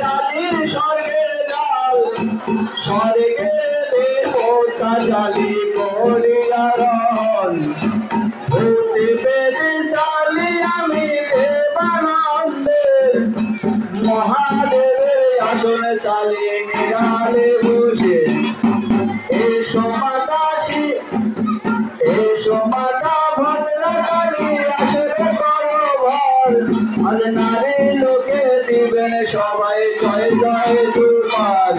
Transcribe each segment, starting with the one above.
চালি স্বর্গে জাল স্বর্গে দেবতা জালি করিয়ারণ ভূতি পেদি চালি আমি দেবানন্দের মহাদেবের আসনে চালি নিরালে বসে এসো মাতাশি এসো মাতা ভদ্রকালী আসরে করভর আজ নারী লোকে দিবেন সবাই জয় জয় তোমার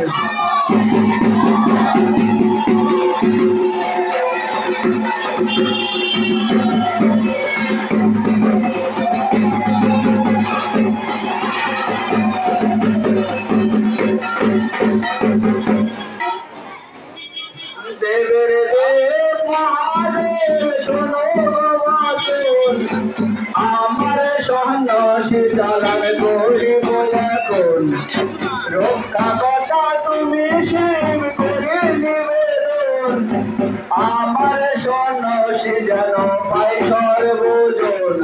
দেবের দেব মহাদেব শোনো বাচন আমার সন্ন্যাসী চালান করিব এখন রক্ষা কথা তুমি শিব করে নিবেদন আমার সন্ন্যাসী যেন পাই সর্বজন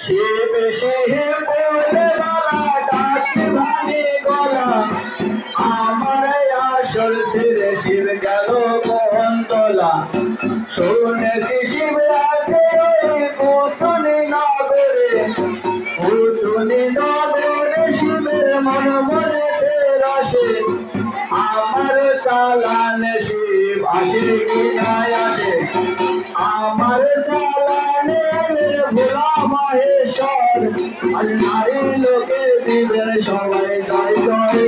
শিব শিব বলে গলা ডাকি ভাঙে গলা আমার আসল ছেড়ে শিব গেল বহনতলা শুনেছি শিব আছে কুসুনি নগরে কুসুনি নগরে শিবের মন মনেছে রসে আমার চালানে শিব আসে কি নাই আসে আমার চালানে ভোলা মহেশ্বর আর নারী লোকে দিবেন সবাই জয় জয়